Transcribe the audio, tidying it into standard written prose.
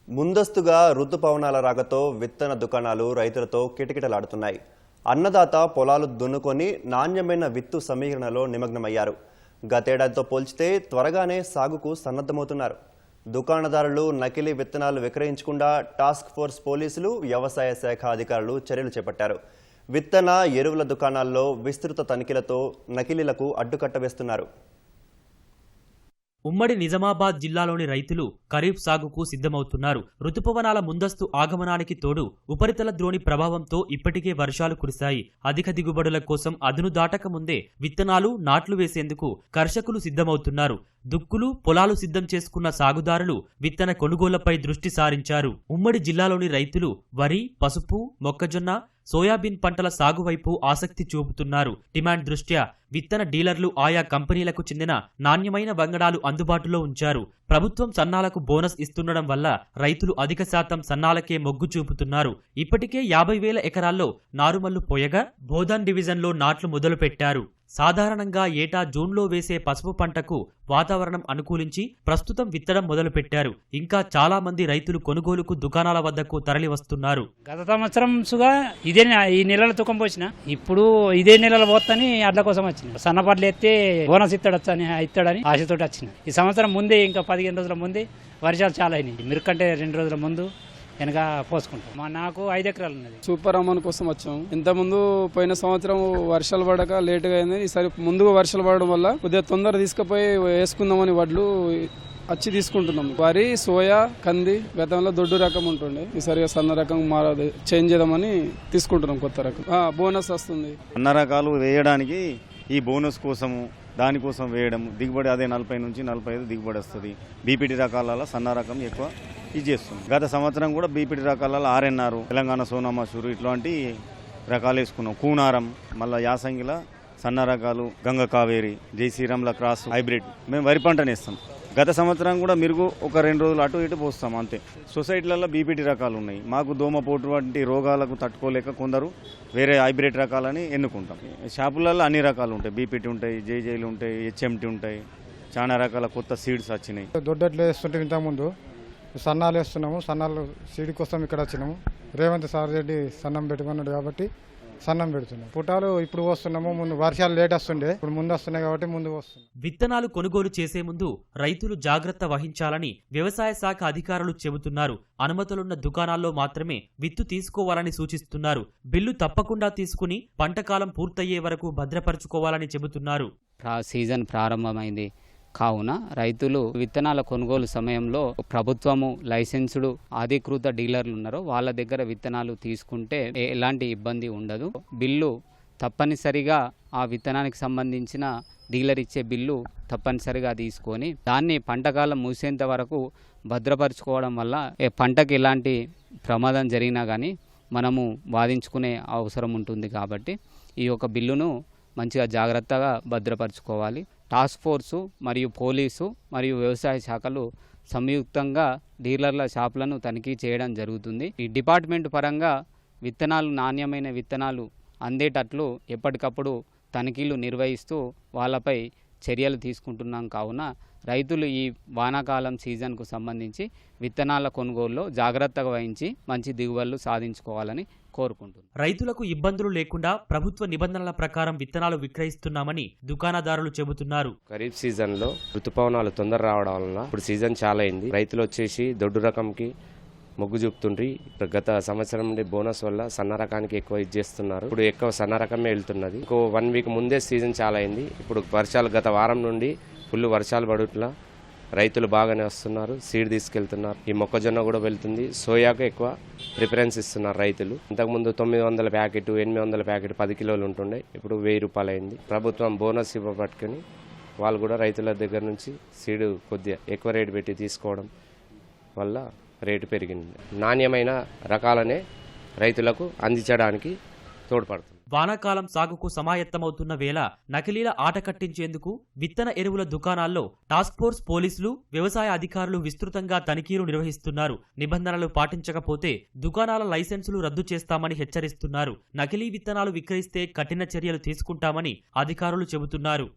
ముందస్తుగా రుతుపవనాల రాకతో విత్తన దుకాణాలు రైతులతో కిటకిటలాడుతున్నాయి. అన్నదాత పొలాలు దున్నుకొని నాణ్యమైన విత్తు సమీకరణలో నిమగ్నమయ్యారు. గతేడాదితో పోల్చితే త్వరగానే సాగుకు సన్నద్ధమవుతున్నారు. దుకాణదారులు నకిలీ విత్తనాలు విక్రయించకుండా టాస్క్ ఫోర్స్ పోలీసులు, వ్యవసాయ శాఖ అధికారులు చర్యలు చేపట్టారు. విత్తన ఎరువుల దుకాణాల్లో విస్తృత తనిఖీలతో నకిలీలకు అడ్డుకట్ట వేస్తున్నారు. ఉమ్మడి నిజామాబాద్ జిల్లాలోని రైతులు ఖరీఫ్ సాగుకు సిద్ధమవుతున్నారు. రుతుపవనాల ముందస్తు ఆగమనానికి తోడు ఉపరితల ద్రోణి ప్రభావంతో ఇప్పటికే వర్షాలు కురిశాయి. అధిక దిగుబడుల కోసం అదును దాటక ముందే విత్తనాలు, నాట్లు వేసేందుకు కర్షకులు సిద్ధమవుతున్నారు. దుక్కులు, పొలాలు సిద్ధం చేసుకున్న సాగుదారులు విత్తన కొనుగోళ్లపై దృష్టి సారించారు. ఉమ్మడి జిల్లాలోని రైతులు వరి, పసుపు, మొక్కజొన్న, సోయాబీన్ పంటల సాగు వైపు ఆసక్తి చూపుతున్నారు. డిమాండ్ దృష్ట్యా విత్తన డీలర్లు ఆయా కంపెనీలకు చెందిన నాణ్యమైన వంగడాలు అందుబాటులో ఉంచారు. ప్రభుత్వం సన్నాలకు బోనస్ ఇస్తుండడం వల్ల రైతులు అధిక శాతం సన్నాలకే మొగ్గు చూపుతున్నారు. ఇప్పటికే 50,000 ఎకరాల్లో నారుమల్లు పోయగా బోధన్ డివిజన్లో నాట్లు మొదలుపెట్టారు. సాధారణంగా ఏటా జూన్లో వేసే పసుపు పంటకు వాతావరణం అనుకూలించి ప్రస్తుతం విత్తడం మొదలుపెట్టారు. ఇంకా చాలా మంది రైతులు కొనుగోలుకు దుకాణాల వద్దకు తరలి వస్తున్నారు. గత సంవత్సరం ఇదే ఈ నెలలో తుకం పోసిన, ఇప్పుడు ఇదే నెలలో పోతని అడ్ల కోసం వచ్చిన. సన్నపాట్లు ఎత్తే బోనస్ ఇస్తాడని ఆశతోటి వచ్చిన. ఈ సంవత్సరం ముందే, ఇంకా 15 రోజుల ముందే వర్షాలు చాలా అయినాయి. మిరుకంటే 2 రోజుల ముందు వెనక పోసుకుంటాం. నాకు 5 ఎకరాలు ఉన్నది. సూపర్ అమ్మన్ కోసం వచ్చాము. ఇంతకుముందు పోయిన సంవత్సరం వర్షాలు పడక లేటుగా అయింది. ఈసారి ముందుగా వర్షాలు పడడం వల్ల కొద్దిగా తొందర తీసుకుపోయి వేసుకుందామని వడ్లు వచ్చి తీసుకుంటున్నాం. వరి, సోయా, కంది గతంలో దొడ్డు రకం ఉంటుండే, ఈసారి సన్న రకం చేంజ్ చేద్దామని తీసుకుంటున్నాం. కొత్త రకం బోనస్ వస్తుంది. అన్న రకాలు వేయడానికి ఈ బోనస్ కోసము దానికోసం వేయడం, దిగుబడి అదే 40 నుంచి 45 దిగుబడి వస్తుంది. బీపీటీ రకాల సన్న రకం ఎక్కువ ఇది చేస్తుంది. గత సంవత్సరం కూడా బీపీటీ రకాలలో ఆర్ఎన్ఆర్, తెలంగాణ సోనా మసూరు ఇట్లాంటి రకాలు వేసుకున్నాం. కూనారం, మళ్ళీ యాసంగిల సన్న రకాలు, గంగ కావేరి, జై శ్రీరామ్ల క్రాస్ హైబ్రిడ్ మేము వరి పంటను వేస్తాం. గత సంవత్సరం కూడా మెరుగు ఒక 2 రోజులు అటు ఇటు పోస్తాం అంతే. సొసైటీలలో బీపీటీ రకాలు ఉన్నాయి. మాకు దోమపోటు వంటి రోగాలకు తట్టుకోలేక కొందరు వేరే హైబ్రిడ్ రకాలని ఎన్నుకుంటాం. షాపులలో అన్ని రకాలు ఉంటాయి. బీపీటీ ఉంటాయి, జేజేలు ఉంటాయి, హెచ్ఎంటీ ఉంటాయి. చాలా రకాల కొత్త సీడ్స్ వచ్చినాయి. దొడ్డట్లు వేస్తుంటే ఇంతకుముందు సన్నాలు వేస్తున్నాము. సన్నాలు సీడ్ కోసం ఇక్కడ వచ్చినాము. రేవంత్ సార్ రెడ్డి సన్నం పెట్టుకున్నాడు కాబట్టి సన్నం పెడుతున్నాం. పుటాలు ఇప్పుడు వస్తున్నాము. ముందు వర్షాలు లేట్ వస్తుండే, ఇప్పుడు ముందు వస్తున్నాయి కాబట్టి ముందు వస్తుంది. విత్తనాలు కొనుగోలు చేసే ముందు రైతులు జాగ్రత్త వహించాలని వ్యవసాయ శాఖ అధికారులు చెబుతున్నారు. అనుమతులున్న దుకాణాల్లో మాత్రమే విత్తు తీసుకోవాలని సూచిస్తున్నారు. బిల్లు తప్పకుండా తీసుకుని పంటకాలం పూర్తయ్యే వరకు భద్రపరుచుకోవాలని చెబుతున్నారు. సీజన్ ప్రారంభమైంది కావున రైతులు విత్తనాల కొనుగోలు సమయంలో ప్రభుత్వము లైసెన్సుడు అధికృత డీలర్లు ఉన్నారో వాళ్ళ దగ్గర విత్తనాలు తీసుకుంటే ఎలాంటి ఇబ్బంది ఉండదు. బిల్లు తప్పనిసరిగా ఆ విత్తనానికి సంబంధించిన డీలర్ ఇచ్చే బిల్లు తప్పనిసరిగా తీసుకొని దాన్ని పంటకాలం ముగిసేంత వరకు భద్రపరుచుకోవడం వల్ల పంటకి ఎలాంటి ప్రమాదం జరిగినా కానీ మనము వాదించుకునే అవసరం ఉంటుంది. కాబట్టి ఈ యొక్క బిల్లును మంచిగా జాగ్రత్తగా భద్రపరచుకోవాలి. టాస్క్ ఫోర్సు మరియు పోలీసు మరియు వ్యవసాయ శాఖలు సంయుక్తంగా డీలర్ల షాపులను తనిఖీ చేయడం జరుగుతుంది. ఈ డిపార్ట్మెంట్ పరంగా విత్తనాలు, నాణ్యమైన విత్తనాలు అందేటట్లు ఎప్పటికప్పుడు తనిఖీలు నిర్వహిస్తూ వాళ్ళపై చర్యలు తీసుకుంటున్నాం. కావున రైతులు ఈ వానాకాలం సీజన్కు సంబంధించి విత్తనాల కొనుగోలులో జాగ్రత్తగా వహించి మంచి దిగుబడులు సాధించుకోవాలని కోరుకుంటున్నారు. రైతులకు ఇబ్బందులు లేకుండా ప్రభుత్వ నిబంధనల ప్రకారం విత్తనాలు విక్రయిస్తున్నామని దుకాణదారులు చెబుతున్నారు. ఖరీఫ్ సీజన్ లో ఋతుపవనాలు తొందర రావడం వల్ల ఇప్పుడు సీజన్ చాలా అయింది. రైతులు వచ్చేసి దొడ్డు రకంకి మొగ్గు చూపుతుండ్రి. గత సంవత్సరం నుండి బోనస్ వల్ల సన్న రకానికి ఎక్కువ చేస్తున్నారు. ఇప్పుడు ఎక్కువ సన్న రకమే వెళ్తున్నది. ఇంకో 1 వీక్ ముందే సీజన్ చాలా అయింది. ఇప్పుడు వర్షాలు గత వారం నుండి ఫుల్ వర్షాలు పడుట్లా రైతులు బాగానే వస్తున్నారు. సీడ్ తీసుకెళ్తున్నారు. ఈ మొక్కజొన్న కూడా వెళ్తుంది. సోయాకు ఎక్కువ ప్రిఫరెన్స్ ఇస్తున్నారు రైతులు. ఇంతకుముందు 900 ప్యాకెట్, 800 ప్యాకెట్ 10 కిలోలు ఉంటుండే, ఇప్పుడు 1000 రూపాయలు అయింది. ప్రభుత్వం బోనస్ ఇవ్వబట్టుకుని వాళ్ళు కూడా రైతుల దగ్గర నుంచి సీడ్ కొద్దిగా ఎక్కువ రేటు పెట్టి తీసుకోవడం వల్ల రేటు పెరిగింది. నాణ్యమైన రకాలనే రైతులకు అందించడానికి తోడ్పడుతుంది. వానాకాలం సాగుకు సమాయత్తమవుతున్న వేళ నకిలీల ఆట కట్టించేందుకు విత్తన ఎరువుల దుకాణాల్లో టాస్క్ ఫోర్స్ పోలీసులు, వ్యవసాయ అధికారులు విస్తృతంగా తనిఖీలు నిర్వహిస్తున్నారు. నిబంధనలు పాటించకపోతే దుకాణాల లైసెన్సులు రద్దు చేస్తామని హెచ్చరిస్తున్నారు. నకిలీ విత్తనాలు విక్రయిస్తే కఠిన చర్యలు తీసుకుంటామని అధికారులు చెబుతున్నారు.